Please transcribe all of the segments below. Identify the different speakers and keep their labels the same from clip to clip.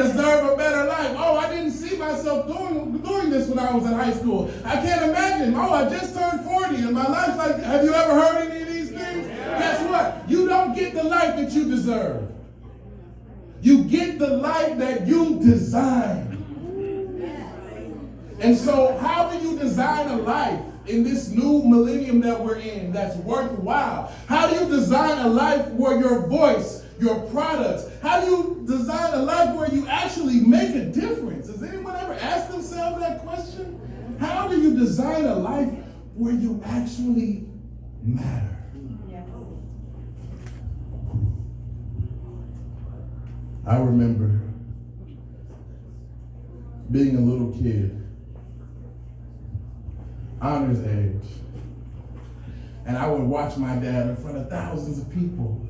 Speaker 1: deserve a better life. Oh, I didn't see myself doing this when I was in high school. I can't imagine. Oh, I just turned 40 and my life's like, have you ever heard any of these things? Guess what? You don't get the life that you deserve. You get the life that you design. And so how do you design a life in this new millennium that we're in that's worthwhile? How do you design a life where your voice, your products, how do you design a life where you actually make a difference? Has anyone ever asked themselves that question? How do you design a life where you actually matter? I remember being a little kid, honors age, and I would watch my dad in front of thousands of people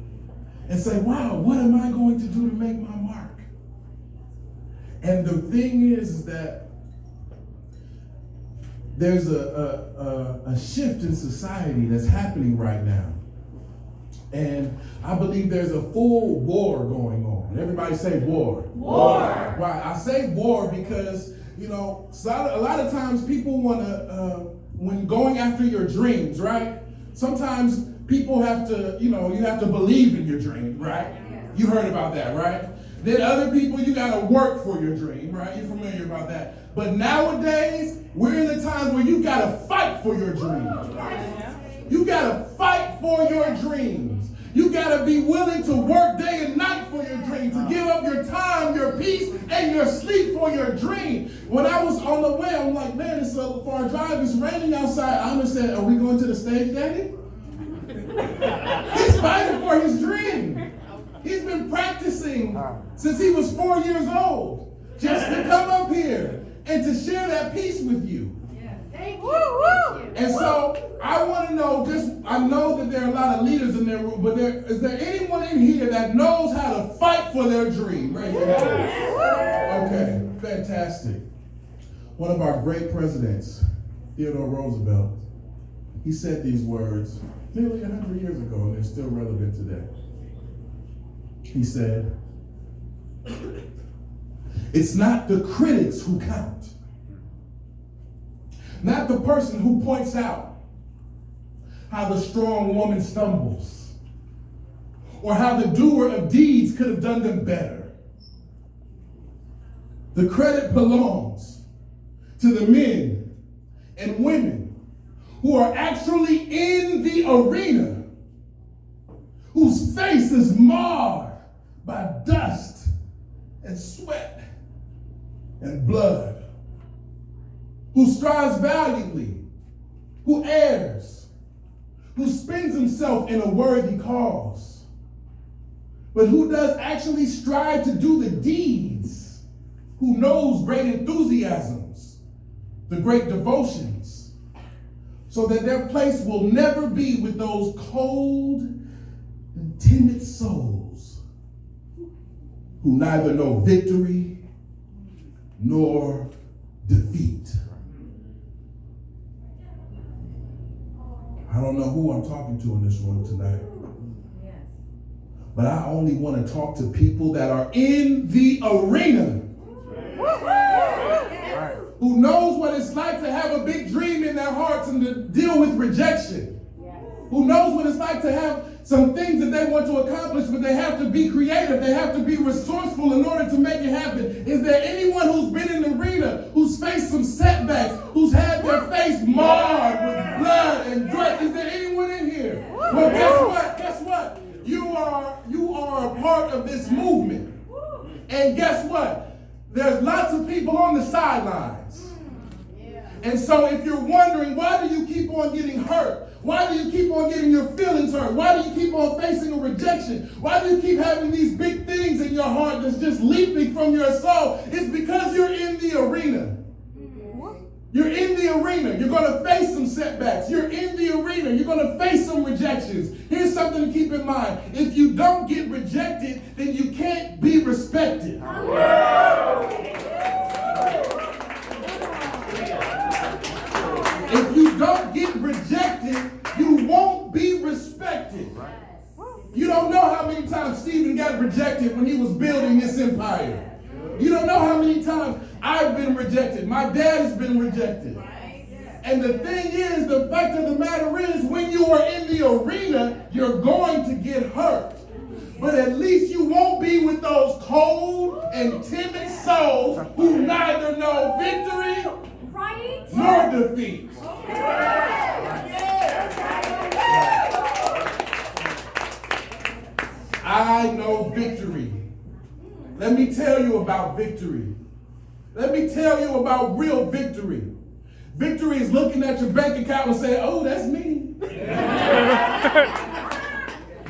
Speaker 1: and say, wow, what am I going to do to make my mark? And the thing is that there's a shift in society that's happening right now. And I believe there's a full war going on. Everybody say war.
Speaker 2: War.
Speaker 1: Right. I say war because, you know, so a lot of times people want to, when going after your dreams, right? Sometimes people have to, you know, you have to believe in your dream, right? You heard about that, right? Then other people, you got to work for your dream, right? You're familiar about that. But nowadays, we're in the times where you got to fight for your dreams. You got to fight for your dreams. You got to be willing to work day and night for your dream, to give up your time, your peace, and your sleep for your dream. When I was on the way, I'm like, man, it's a far drive. It's raining outside. I said, are we going to the stage, Daddy? He's fighting for his dream. He's been practicing since he was 4 years old just to come up here and to share that peace with you.
Speaker 2: Thank you.
Speaker 1: And so I want to know, I know that there are a lot of leaders in their room, but is there anyone in here that knows how to fight for their dream? Raise your hand. Okay, fantastic. One of our great presidents, Theodore Roosevelt, he said these words nearly 100 years ago, and they're still relevant today. He said, it's not the critics who count. Not the person who points out how the strong woman stumbles or how the doer of deeds could have done them better. The credit belongs to the men and women who are actually in the arena, whose face is marred by dust and sweat and blood, who strives valiantly, who errs, who spends himself in a worthy cause, but who does actually strive to do the deeds, who knows great enthusiasms, the great devotions, so that their place will never be with those cold and timid souls who neither know victory nor defeat. I don't know who I'm talking to in this room tonight. But I only want to talk to people that are in the arena. Who knows what it's like to have a big dream in their hearts and to deal with rejection. Who knows what it's like to have some things that they want to accomplish, but they have to be creative. They have to be resourceful in order to make it happen. Is there anyone who's been in the arena, who's faced some setbacks, who's had their face marred with blood and dirt? Is there anyone in here? Well, guess what? Guess what? You are a part of this movement. And guess what? There's lots of people on the sidelines. And so if you're wondering, why do you keep on getting hurt? Why do you keep on getting your feelings hurt? Why do you keep on facing a rejection? Why do you keep having these big things in your heart that's just leaping from your soul? It's because you're in the arena. You're in the arena. You're going to face some setbacks. You're in the arena. You're going to face some rejections. Here's something to keep in mind. If you don't get rejected, then you can't be respected. If you don't get rejected, you won't be respected. You don't know how many times Stephen got rejected when he was building this empire. You don't know how many times I've been rejected. My dad has been rejected. And the thing is, the fact of the matter is, when you are in the arena, you're going to get hurt. But at least you won't be with those cold and timid souls who neither know victory nor defeat. I know victory. Let me tell you about victory. Let me tell you about real victory. Victory is looking at your bank account and saying, oh, that's me.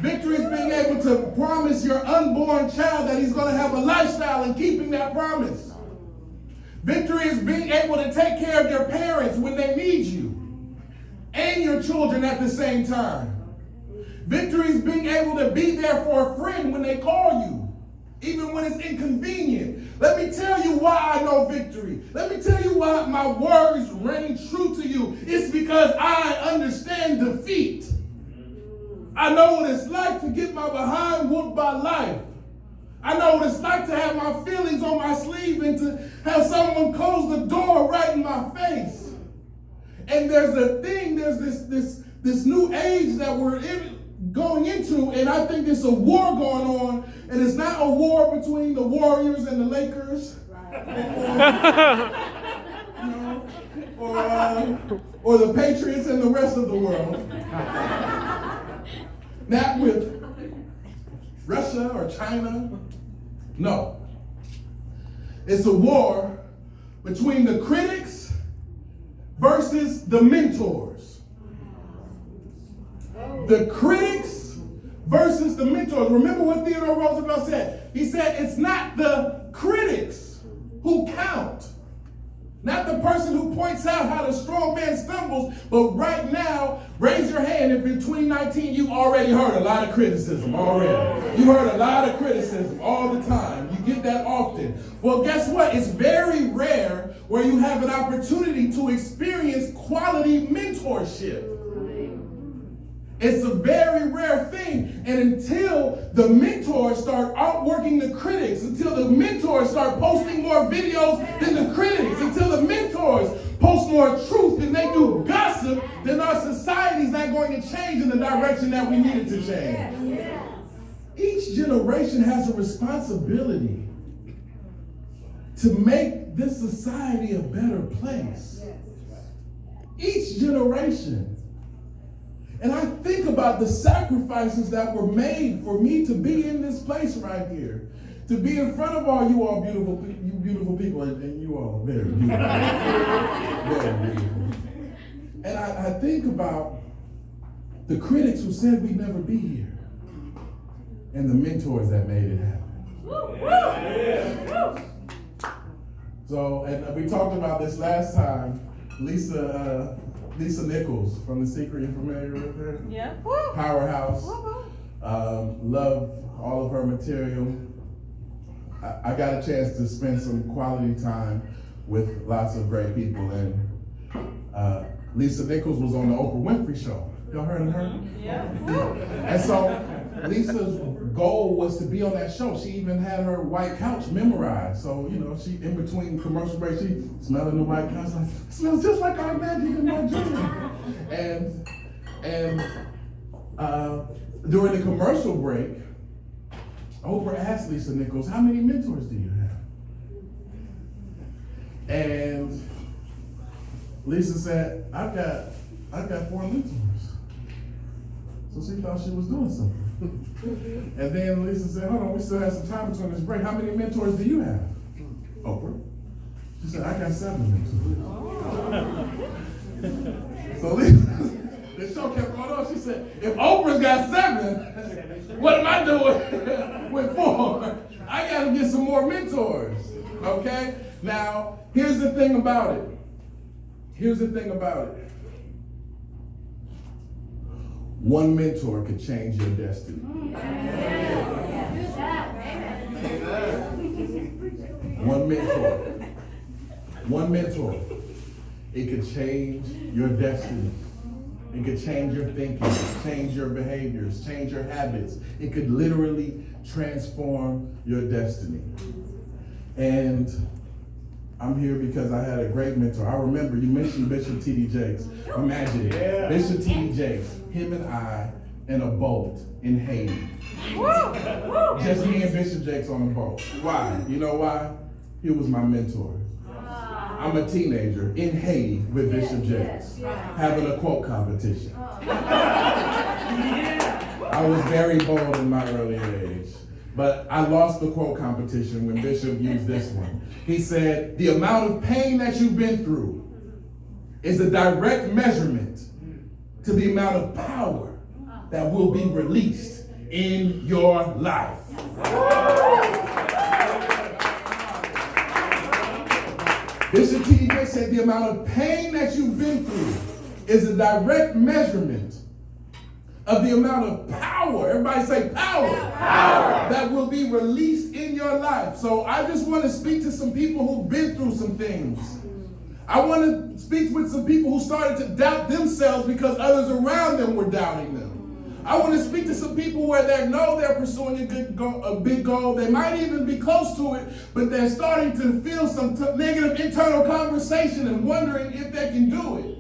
Speaker 1: Victory is being able to promise your unborn child that he's going to have a lifestyle and keeping that promise. Victory is being able to take care of your parents when they need you and your children at the same time. Victory is being able to be there for a friend when they call you, even when it's inconvenient. Let me tell you why I know victory. Let me tell you why my words reign true to you. It's because I understand defeat. I know what it's like to get my behind whooped by life. I know what it's like to have my feelings on my sleeve and to have someone close the door right in my face. And there's this new age that we're going into, and I think there's a war going on, and it's not a war between the Warriors and the Lakers, or the Patriots and the rest of the world. Not with Russia or China. No. It's a war between the critics versus the mentors. The critics versus the mentors. Remember what Theodore Roosevelt said. He said it's not the critics who count. Not the person who points out how the strong man stumbles, but right now, raise your hand if in 2019 you already heard a lot of criticism already. You heard a lot of criticism all the time. You get that often. Well, guess what? It's very rare where you have an opportunity to experience quality mentorship. It's a very rare thing. And until the mentors start outworking the critics, until the mentors start posting more videos than the critics, until the mentors post more truth than they do gossip, then our society's not going to change in the direction that we need it to change. Each generation has a responsibility to make this society a better place. Each generation. And I think about the sacrifices that were made for me to be in this place right here, to be in front of all you all beautiful people, and you all are very beautiful, very beautiful. And I think about the critics who said we'd never be here, and the mentors that made it happen. So, and we talked about this last time. Lisa Nichols from The Secret, you familiar with her?
Speaker 3: Yeah.
Speaker 1: Powerhouse. Love all of her material. I got a chance to spend some quality time with lots of great people, and Lisa Nichols was on the Oprah Winfrey Show. Y'all heard of her?
Speaker 3: Yeah.
Speaker 1: And so Lisa's goal was to be on that show. She even had her white couch memorized. So, you know, she, in between commercial breaks, she smelling the white couch, like, it smells just like I imagined in my dream. And during the commercial break, Oprah asked Lisa Nichols, how many mentors do you have? And Lisa said, I've got 4 mentors. So she thought she was doing something. And then Lisa said, hold on, we still have some time between this break. How many mentors do you have? Oprah. She said, I got 7 mentors. So Lisa, the show kept going on. She said, if Oprah's got 7, what am I doing with 4? I got to get some more mentors. Okay? Now, here's the thing about it. One mentor could change your destiny. One mentor. It could change your destiny. It could change your thinking, change your behaviors, change your habits. It could literally transform your destiny. And I'm here because I had a great mentor. I remember you mentioned Bishop T.D. Jakes. Imagine it. Bishop T.D. Jakes, him and I in a boat in Haiti. Just me and Bishop Jakes on the boat. Why? You know why? He was my mentor. I'm a teenager in Haiti with Bishop Jakes, having a quote competition. I was very bold in my early age, but I lost the quote competition when Bishop used this one. He said, the amount of pain that you've been through is a direct measurement to the amount of power that will be released in your life. Bishop T.D. Jakes said the amount of pain that you've been through is a direct measurement of the amount of power, everybody say power, that will be released in your life. So I just want to speak to some people who've been through some things. I want to speak with some people who started to doubt themselves because others around them were doubting them. I want to speak to some people where they know they're pursuing a big goal. They might even be close to it, but they're starting to feel some negative internal conversation and wondering if they can do it.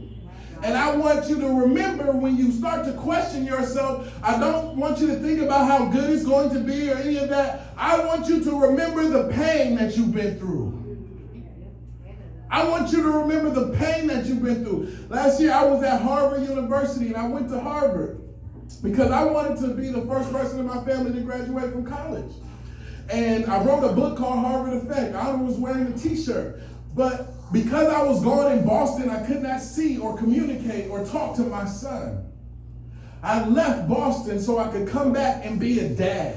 Speaker 1: And I want you to remember when you start to question yourself, I don't want you to think about how good it's going to be or any of that. I want you to remember the pain that you've been through. I want you to remember the pain that you've been through. Last year I was at Harvard University and I went to Harvard because I wanted to be the first person in my family to graduate from college. And I wrote a book called Harvard Effect. I was wearing a t-shirt. But because I was going in Boston, I could not see or communicate or talk to my son. I left Boston so I could come back and be a dad.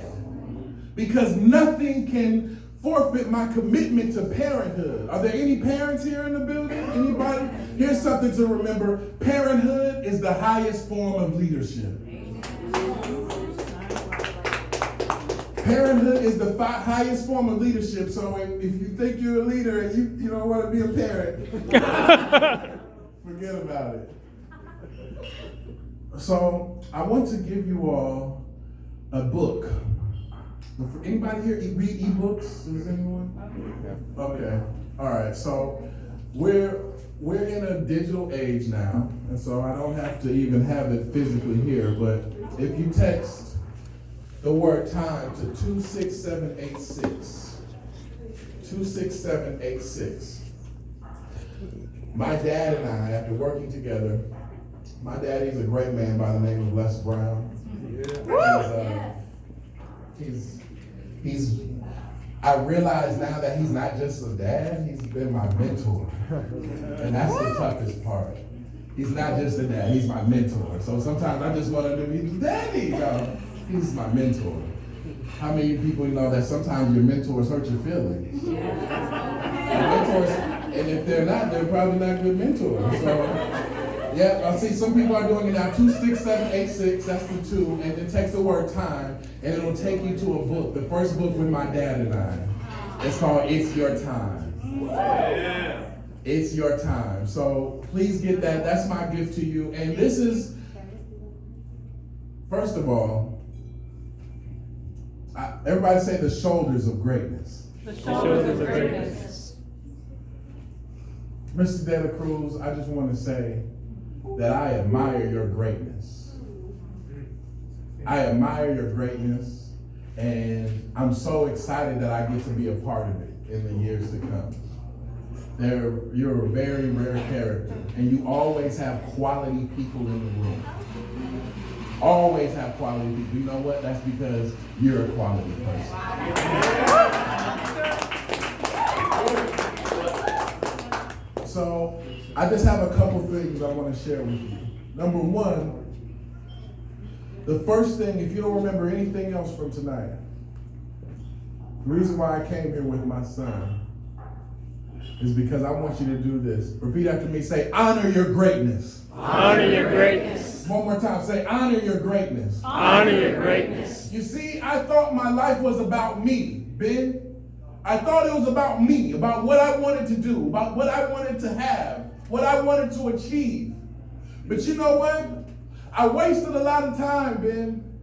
Speaker 1: Because nothing can forfeit my commitment to parenthood. Are there any parents here in the building? Anybody? Here's something to remember. Parenthood is the highest form of leadership. Parenthood is the highest form of leadership. So if you think you're a leader and you don't want to be a parent, forget about it. So I want to give you all a book. Anybody here read ebooks? Does anyone? Okay. All right. So we're in a digital age now, and so I don't have to even have it physically here. But if you text the word time to 26786, 26786. My dad and I, after working together, my daddy's a great man by the name of Les Brown. I realize now that he's not just a dad, he's been my mentor. And that's the toughest part. He's not just a dad, he's my mentor. So sometimes I just want to be daddy. He's my mentor. How many people know that sometimes your mentors hurt your feelings? And if they're not, they're probably not good mentors. So, yeah, I see some people are doing it now. 26786, that's the 2, and then text the word time, and it'll take you to a book. The first book with my dad and I. It's called It's Your Time. Yeah. It's Your Time. So please get that. That's my gift to you. And this is, first of all, everybody say the shoulders of greatness.
Speaker 3: The shoulders of greatness.
Speaker 1: Mr. De La Cruz, I just want to say that I admire your greatness. I admire your greatness, and I'm so excited that I get to be a part of it in the years to come. You're a very rare character, and you always have quality people in the room. Always have quality people. You know what? That's because you're a quality person. So I just have a couple things I want to share with you. Number one, the first thing, if you don't remember anything else from tonight, the reason why I came here with my son is because I want you to do this. Repeat after me. Say, honor your greatness.
Speaker 3: Honor your greatness.
Speaker 1: One more time. Say, honor your greatness.
Speaker 3: Honor your greatness.
Speaker 1: You see, I thought my life was about me, Ben. I thought it was about me, about what I wanted to do, about what I wanted to have, what I wanted to achieve. But you know what? I wasted a lot of time, Ben.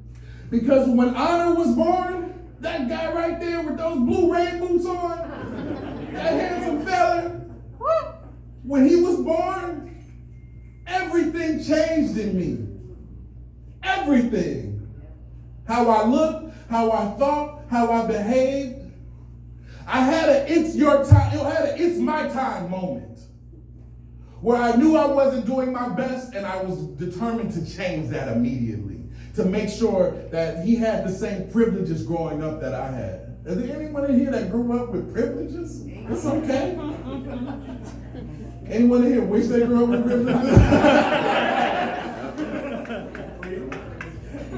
Speaker 1: Because when Honor was born, that guy right there with those blue rain boots on, when he was born, everything changed in me. Everything. How I looked, how I thought, how I behaved. I had a it's your time, it's my time moment where I knew I wasn't doing my best and I was determined to change that immediately, to make sure that he had the same privileges growing up that I had. Is there anyone in here that grew up with privileges? It's okay. Anyone in here wish they grew up with privileges?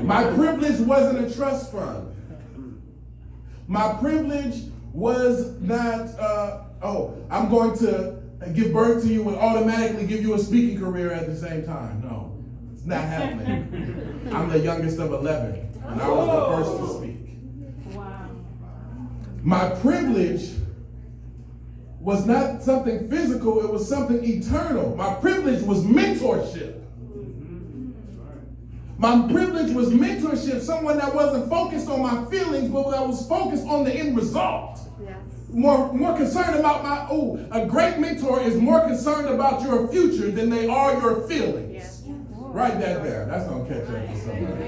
Speaker 1: My privilege wasn't a trust fund. My privilege was not, I'm going to give birth to you and automatically give you a speaking career at the same time. No, it's not happening. I'm the youngest of 11, and I was the first to speak.
Speaker 2: Wow.
Speaker 1: My privilege was not something physical, it was something eternal. My privilege was mentorship. My privilege was mentorship, someone that wasn't focused on my feelings, but that was focused on the end result.
Speaker 2: Yes.
Speaker 1: More concerned about a great mentor is more concerned about your future than they are your feelings.
Speaker 2: Yes.
Speaker 1: Write that down. That's going to catch up to somebody.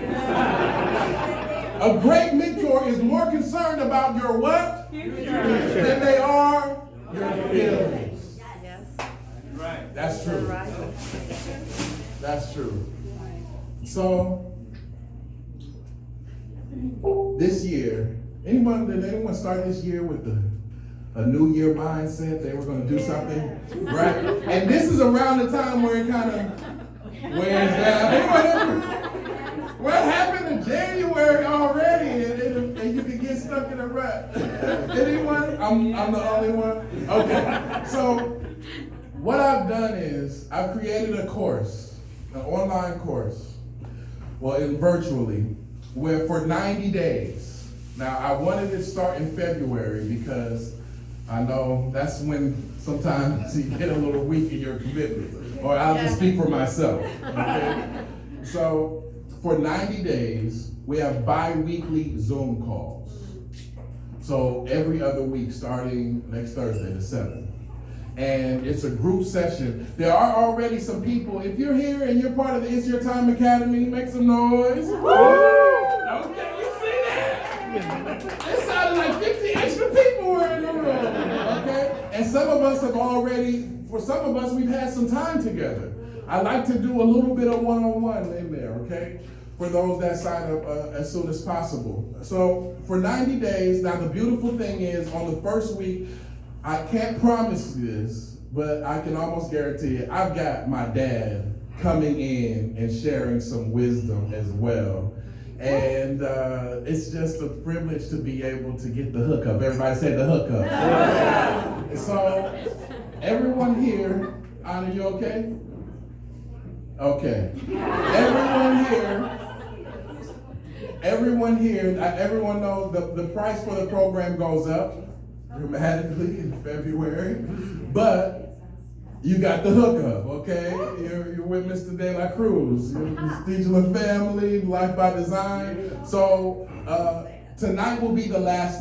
Speaker 1: A great mentor is more concerned about your what?
Speaker 2: Future.
Speaker 1: Than they are your feelings.
Speaker 2: Yes.
Speaker 3: Right.
Speaker 1: That's true.
Speaker 2: Right.
Speaker 1: That's true. So, this year, did anyone start this year with a new year mindset? They were going to do something, right? And this is around the time where it kind of wears down. What happened in January already, and you can get stuck in a rut? Anyone? I'm the only one? Okay. So, what I've done is I've created a course, an online course, virtually, where for 90 days. Now, I wanted to start in February because I know that's when sometimes you get a little weak in your commitments. Or I'll just speak for myself. Okay? So, for 90 days, we have bi-weekly Zoom calls. So, every other week, starting next Thursday, the 7th. And it's a group session. There are already some people. If you're here and you're part of the It's Your Time Academy, make some noise. Okay, you see that? It sounded like 50 extra people were in the room. Okay? And some of us for some of us, we've had some time together. I like to do a little bit of one-on-one in there, okay? For those that sign up as soon as possible. So for 90 days, now the beautiful thing is on the first week, I can't promise this, but I can almost guarantee it. I've got my dad coming in and sharing some wisdom as well. And it's just a privilege to be able to get the hookup. Everybody say the hookup. So, everyone here, Anna, you okay? Okay. Everyone knows the price for the program goes up dramatically in February, but you got the hookup, okay? You're with Mr. De La Cruz, Stegeler family, Life by Design. So tonight will be the last night.